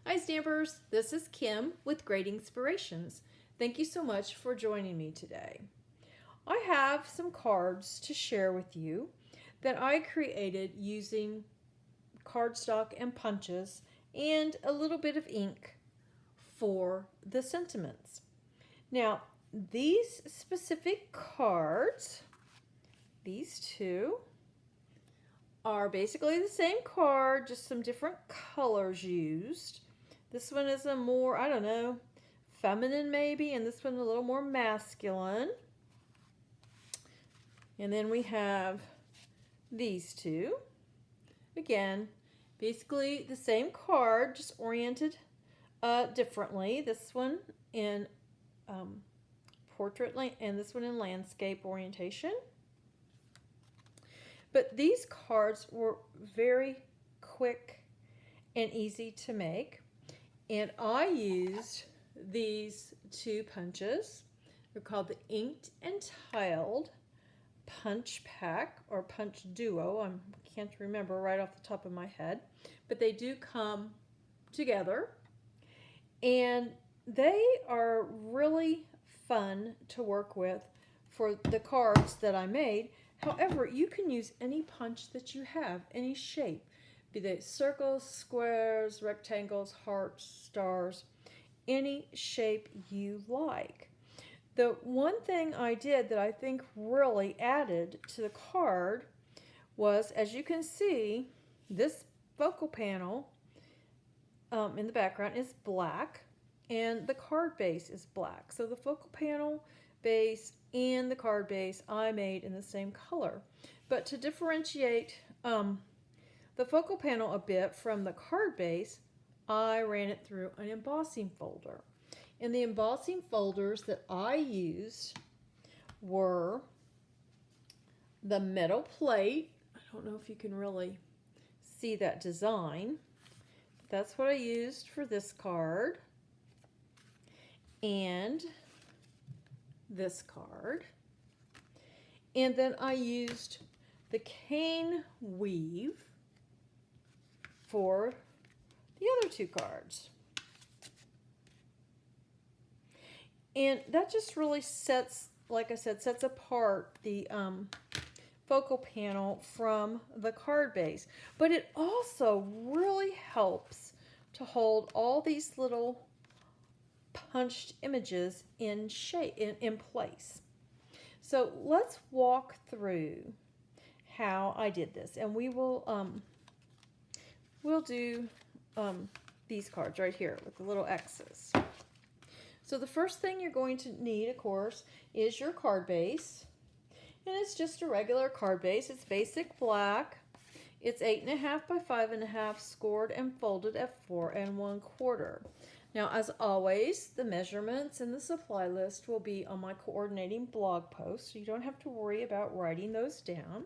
Hi Stampers, this is Kim with Great Inspirations. Thank you so much for joining me today. I have some cards to share with you that I created using cardstock and punches and a little bit of ink for the sentiments. Now, these specific cards, these two, are basically the same card, just some different colors used. This one is a more, I don't know, feminine maybe, and this one a little more masculine. And then we have these two. Again, basically the same card, just oriented differently. This one in portrait and this one in landscape orientation. But these cards were very quick and easy to make. And I used these two punches. They're called the Inked and Tiled Punch Pack or Punch Duo. I can't remember right off the top of my head. But they do come together. And they are really fun to work with for the cards that I made. However, you can use any punch that you have, any shape, be they circles, squares, rectangles, hearts, stars, any shape you like. The one thing I did that I think really added to the card was, as you can see, this focal panel in the background is black and the card base is black. So the focal panel base and the card base I made in the same color. But to differentiate the focal panel a bit from the card base, I ran it through an embossing folder. And the embossing folders that I used were the metal plate. I don't know if you can really see that design. That's what I used for this card. And this card. And then I used the cane weave for the other two cards. And that just really sets, like I said, sets apart the focal panel from the card base. But it also really helps to hold all these little punched images in shape, in place. So let's walk through how I did this, and we will we'll do these cards right here with the little X's. So the first thing you're going to need, of course, is your card base, and it's just a regular card base. It's basic black. It's 8.5 by 5.5, scored and folded at 4 1/4. Now, as always, the measurements and the supply list will be on my coordinating blog post, so you don't have to worry about writing those down.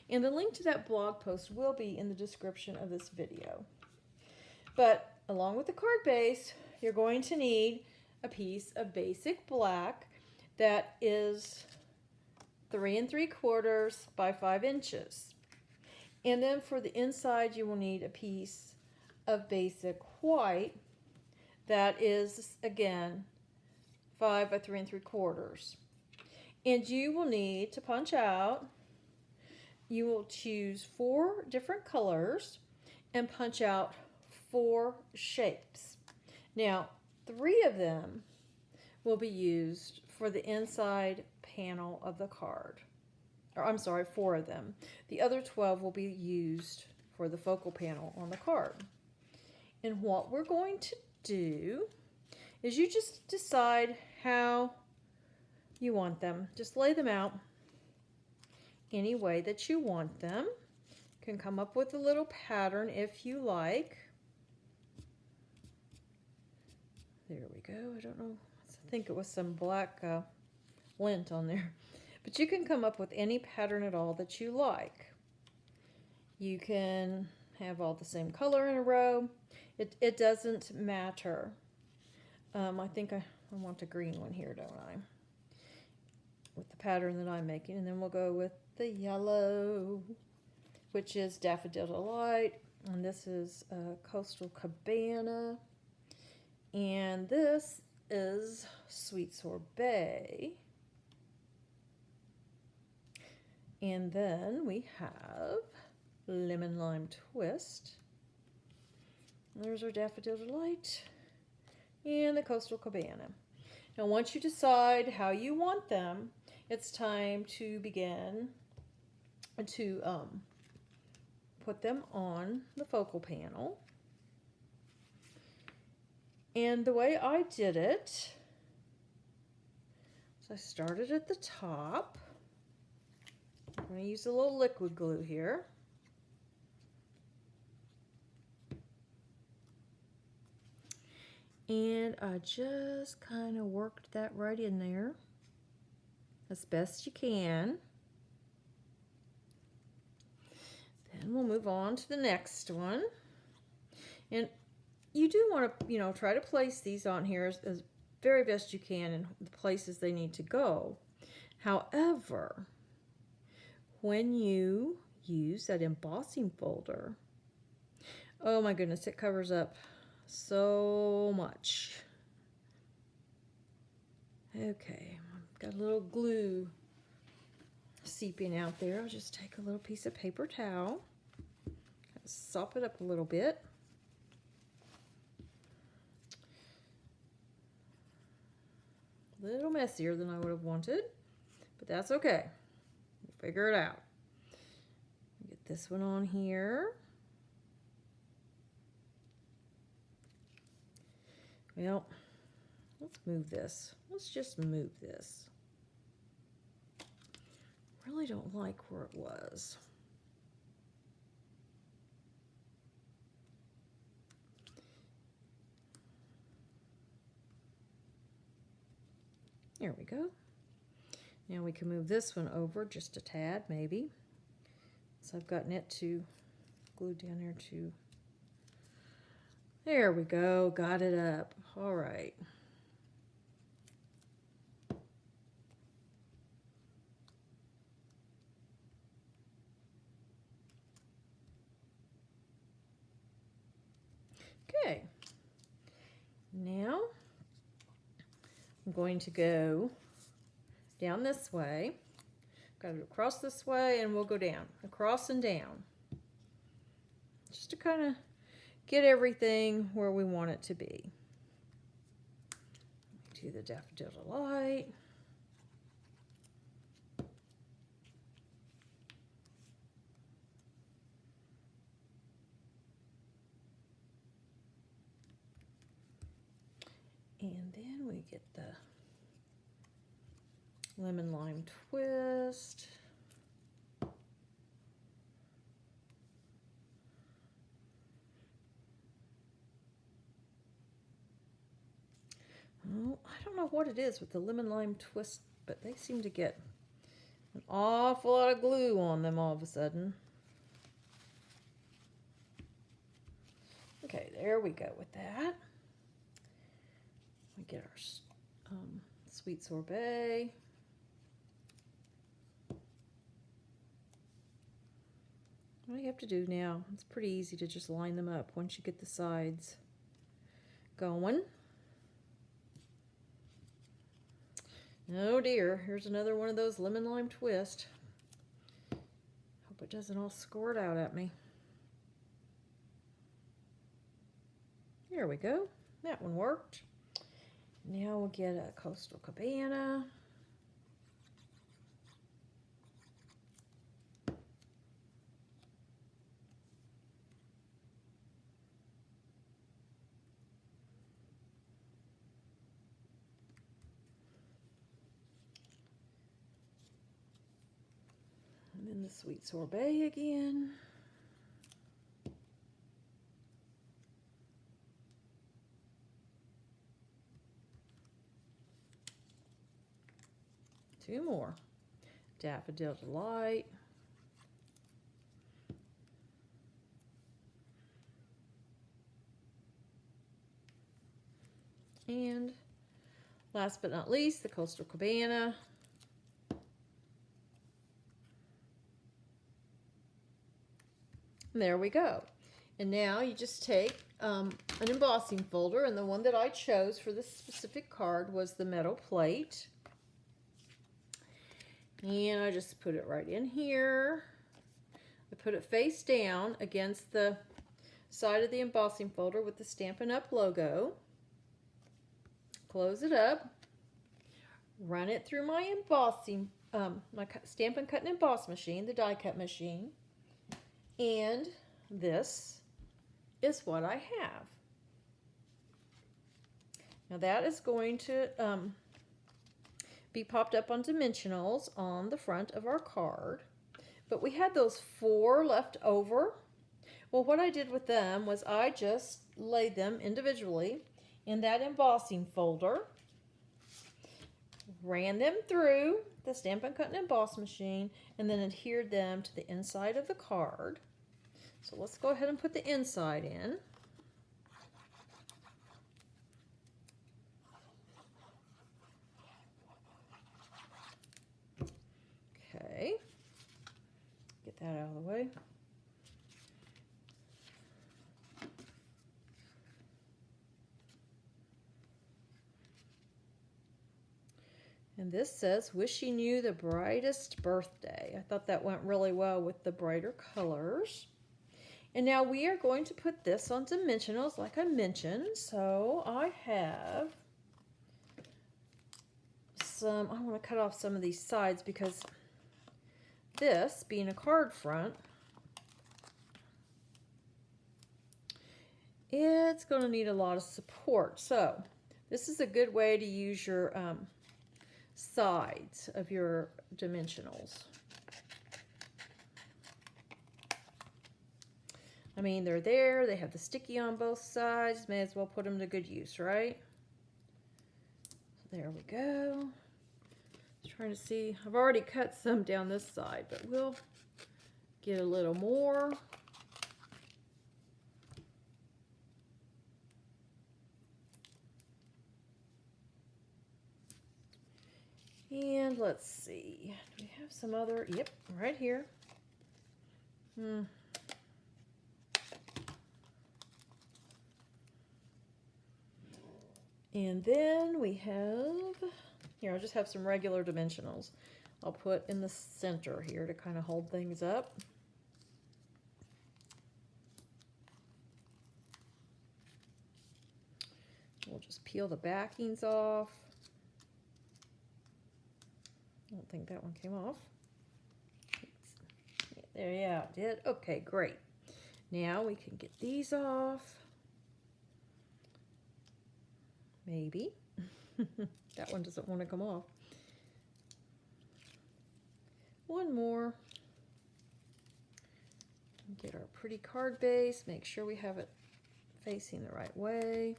And the link to that blog post will be in the description of this video. But along with the card base, you're going to need a piece of basic black that is 3 3/4 by 5 inches. And then for the inside, you will need a piece of basic white that is, again, 5 by 3 3/4. And you will need to punch out. You will choose 4 different colors and punch out 4 shapes. Now, 3 of them will be used for the inside panel of the card. Or I'm sorry, 4 of them. The other 12 will be used for the focal panel on the card. And what we're going to do is you just decide how you want them. Just lay them out any way that you want them. You can come up with a little pattern if you like. There we go. I don't know. I think it was some black lint on there. But you can come up with any pattern at all that you like. You can have all the same color in a row. It doesn't matter. I think I want a green one here, don't I? With the pattern that I'm making. And then we'll go with the yellow, which is Daffodil Delight. And this is Coastal Cabana. And this is Sweet Sorbet. And then we have Lemon Lime Twist. There's our Daffodil Delight and the Coastal Cabana. Now once you decide how you want them, it's time to begin to put them on the focal panel. And the way I did it, so I started at the top. I'm going to use a little liquid glue here. And I just kind of worked that right in there as best you can. Then we'll move on to the next one. And you do want to, try to place these on here as very best you can in the places they need to go. However, when you use that embossing folder, oh my goodness, it covers up so much. Okay, I've got a little glue seeping out there. I'll just take a little piece of paper towel, sop it up a little bit. A little messier than I would have wanted, but that's okay. We'll figure it out. Get this one on here. Well, let's move this. Let's just move this. Really don't like where it was. There we go. Now we can move this one over just a tad, maybe. So I've gotten it to glue down there too. There we go, got it up. All right. Okay. Now I'm going to go down this way. Got to across this way and we'll go down, across and down. Just to kind of get everything where we want it to be. Do the Daffodil Delight. And then we get the Lemon Lime Twist. Oh, I don't know what it is with the Lemon Lime Twist, but they seem to get an awful lot of glue on them all of a sudden. Okay, there we go with that. We get our Sweet Sorbet. What you have to do now, it's pretty easy to just line them up once you get the sides going. Oh dear, here's another one of those Lemon Lime Twist. Hope it doesn't all squirt out at me. There we go, that one worked. Now we'll get a Coastal Cabana. And then the Sweet Sorbet again. Two more. Daffodil Delight. And last but not least, the Coastal Cabana. And there we go. And now you just take an embossing folder, and the one that I chose for this specific card was the metal plate. And I just put it right in here. I put it face down against the side of the embossing folder with the Stampin' Up logo. Close it up. Run it through my embossing, my Stampin' Cut and Emboss machine, the die cut machine. And this is what I have. Now that is going to be popped up on dimensionals on the front of our card. But we had those 4 left over. Well, what I did with them was I just laid them individually in that embossing folder, ran them through the Stampin' Cut and Emboss machine, and then adhered them to the inside of the card. So let's go ahead and put the inside in. Okay, get that out of the way. And this says, wishing you the brightest birthday. I thought that went really well with the brighter colors. And now we are going to put this on dimensionals like I mentioned. So I have some, I want to cut off some of these sides because this, being a card front, it's going to need a lot of support. So this is a good way to use your sides of your dimensionals. I mean, they're there, they have the sticky on both sides, may as well put them to good use, right? So there we go. Just trying to see, I've already cut some down this side, but we'll get a little more. And let's see, do we have some other, yep, right here. And then we have, here, I'll just have some regular dimensionals. I'll put in the center here to kind of hold things up. We'll just peel the backings off. I don't think that one came off. There, yeah, it did. Okay, great. Now we can get these off. Maybe. That one doesn't want to come off. One more. Get our pretty card base. Make sure we have it facing the right way.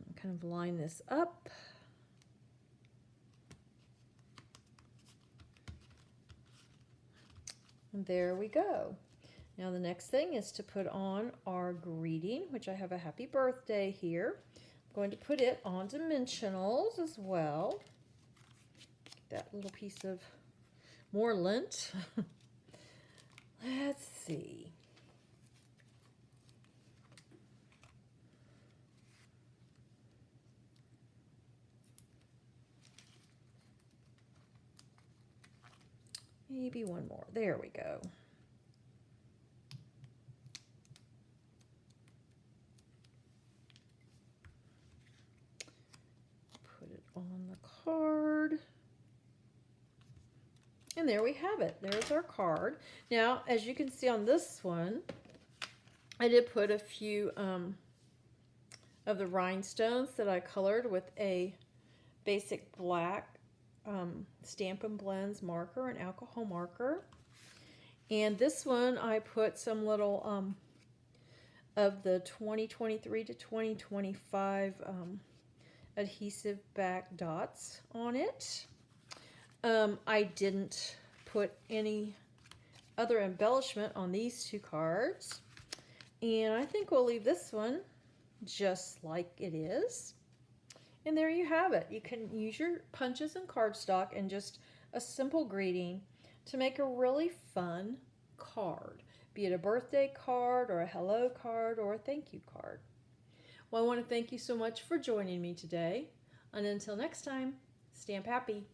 And kind of line this up. And there we go. Now the next thing is to put on our greeting, which I have a happy birthday here. I'm going to put it on dimensionals as well. That little piece of more lint. Let's see. Maybe one more. There we go. Put it on the card. And there we have it. There's our card. Now, as you can see on this one, I did put a few of the rhinestones that I colored with a basic black Stampin' Blends marker, an alcohol marker. And this one I put some little of the 2023 to 2025 adhesive back dots on it. I didn't put any other embellishment on these two cards. And I think we'll leave this one just like it is. And there you have it. You can use your punches and cardstock and just a simple greeting to make a really fun card. be it a birthday card or a hello card or a thank you card. Well, I want to thank you so much for joining me today. And until next time, stamp happy.